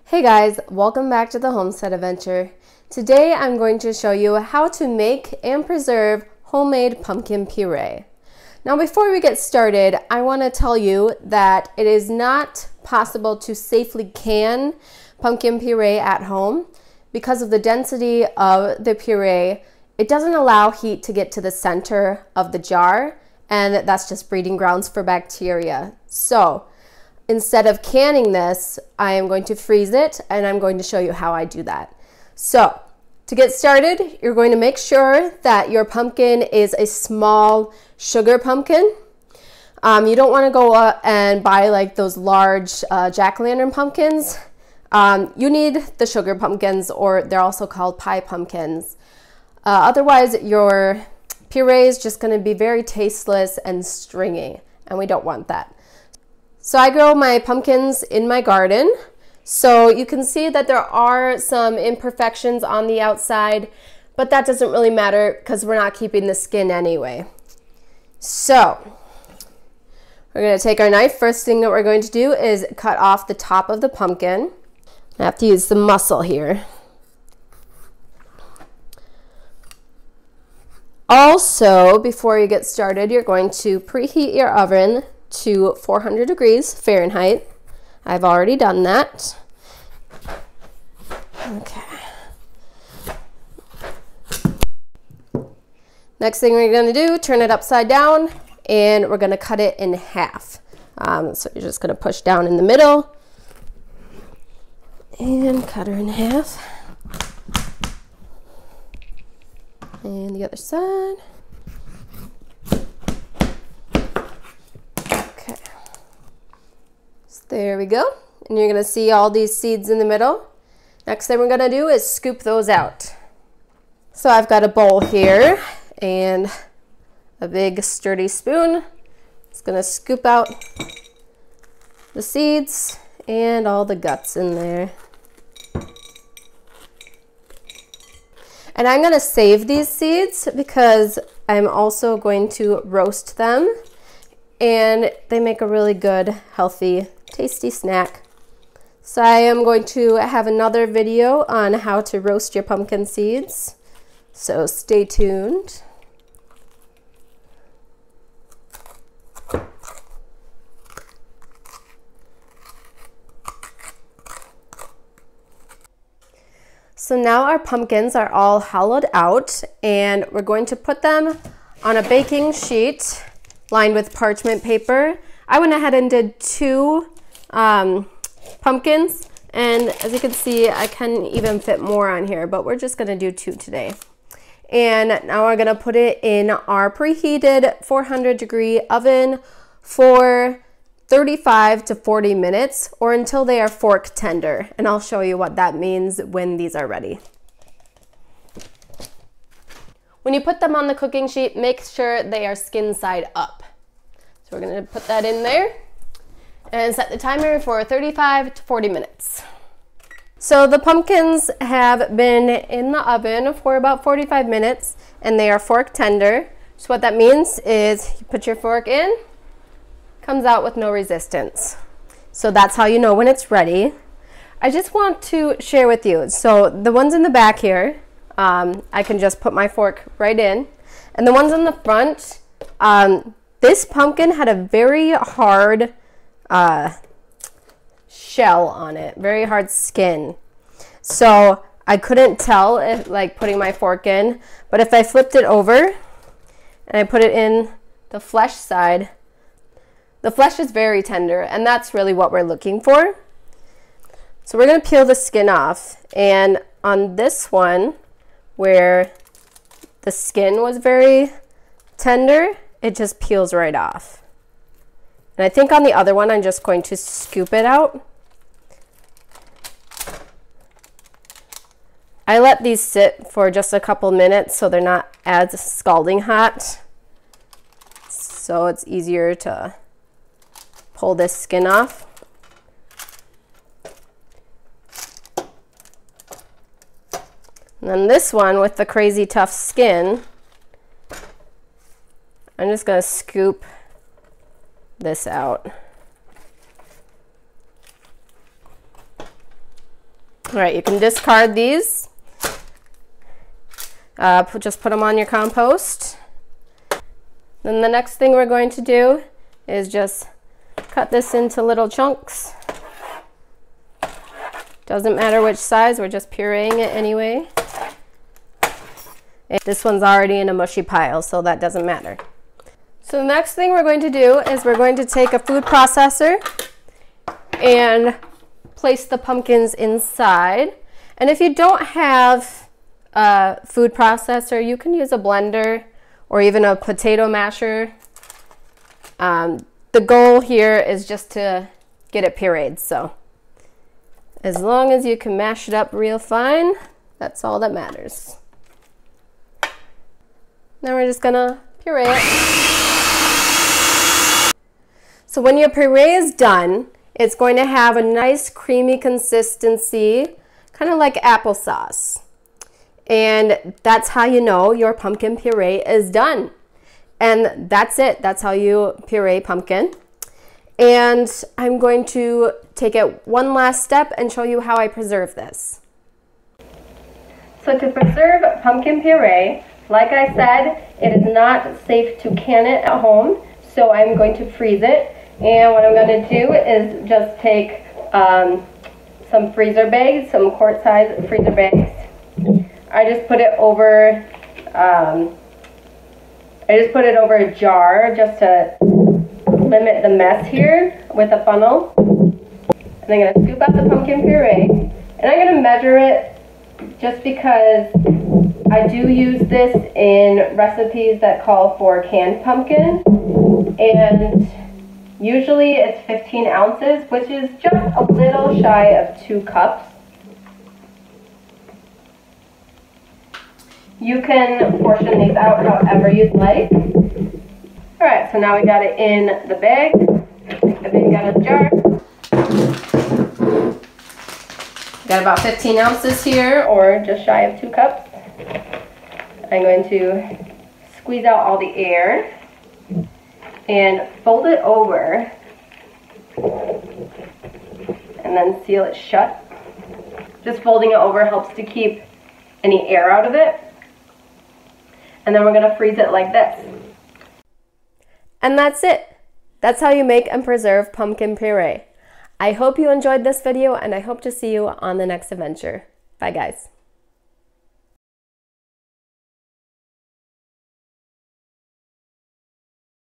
Hey guys, welcome back to the Homestead Adventure. Today I'm going to show you how to make and preserve homemade pumpkin puree. Now before we get started, I want to tell you that it is not possible to safely can pumpkin puree at home because of the density of the puree. It doesn't allow heat to get to the center of the jar, and that's just breeding grounds for bacteria. So instead of canning this, I am going to freeze it, and I'm going to show you how I do that. So to get started, you're going to make sure that your pumpkin is a small sugar pumpkin. You don't want to go and buy like those large jack-o'-lantern pumpkins. You need the sugar pumpkins, or they're also called pie pumpkins. Otherwise, your puree is just going to be very tasteless and stringy, and we don't want that. So I grow my pumpkins in my garden. So you can see that there are some imperfections on the outside, but that doesn't really matter because we're not keeping the skin anyway. So we're going to take our knife. First thing that we're going to do is cut off the top of the pumpkin. I have to use the muscle here. Also, before you get started, you're going to preheat your oven to 400 degrees Fahrenheit. I've already done that. Okay. Next thing we're going to do, turn it upside down, and we're going to cut it in half. So you're just going to push down in the middle and cut her in half. And the other side. Okay. So there we go. And you're going to see all these seeds in the middle. Next thing we're going to do is scoop those out. So I've got a bowl here and a big sturdy spoon. It's going to scoop out the seeds and all the guts in there. And I'm going to save these seeds because I'm also going to roast them, and they make a really good, healthy, tasty snack. So I am going to have another video on how to roast your pumpkin seeds, so stay tuned. So now our pumpkins are all hollowed out, and we're going to put them on a baking sheet lined with parchment paper. I went ahead and did 2 pumpkins, and as you can see, I can even fit more on here, but we're just going to do 2 today. And now we're going to put it in our preheated 400-degree oven for 35 to 40 minutes, or until they are fork tender, and I'll show you what that means when these are ready. When you put them on the cooking sheet, make sure they are skin side up. So we're going to put that in there and set the timer for 35 to 40 minutes. So the pumpkins have been in the oven for about 45 minutes, and they are fork tender. So what that means is you put your fork in, comes out with no resistance. So that's how you know when it's ready. I just want to share with you, so the ones in the back here, I can just put my fork right in, and the ones in the front, this pumpkin had a very hard shell on it, very hard skin. So I couldn't tell if, like, putting my fork in, but if I flipped it over and I put it in the flesh side, the flesh is very tender, and that's really what we're looking for. So we're going to peel the skin off, and on this one, where the skin was very tender, it just peels right off. And I think on the other one, I'm just going to scoop it out. I let these sit for just a couple minutes so they're not as scalding hot. So it's easier to pull this skin off. And then this one with the crazy tough skin, I'm just going to scoop this out. All right, you can discard these. Just put them on your compost. Then the next thing we're going to do is just cut this into little chunks. Doesn't matter which size, we're just pureeing it anyway. And this one's already in a mushy pile, so that doesn't matter. So the next thing we're going to do is we're going to take a food processor and place the pumpkins inside. And if you don't have a food processor, you can use a blender or even a potato masher. The goal here is just to get it pureed. So as long as you can mash it up real fine, that's all that matters. Now we're just gonna puree it. So when your puree is done, it's going to have a nice creamy consistency, kind of like applesauce. And that's how you know your pumpkin puree is done. And that's it. That's how you puree pumpkin. And I'm going to take it one last step and show you how I preserve this. So to preserve pumpkin puree, like I said, it is not safe to can it at home, so I'm going to freeze it. And what I'm going to do is just take some freezer bags, some quart-size freezer bags. I just put it over a jar just to limit the mess here with a funnel. And I'm going to scoop out the pumpkin puree, and I'm going to measure it just because I do use this in recipes that call for canned pumpkin, and usually it's 15 ounces, which is just a little shy of 2 cups. You can portion these out however you'd like. Alright, so now we got it in the bag. Take the bag out of the jar. Got about 15 ounces here, or just shy of 2 cups. I'm going to squeeze out all the air and fold it over and then seal it shut. Just folding it over helps to keep any air out of it. And then we're going to freeze it like this. And that's it. That's how you make and preserve pumpkin puree. I hope you enjoyed this video, and I hope to see you on the next adventure. Bye guys.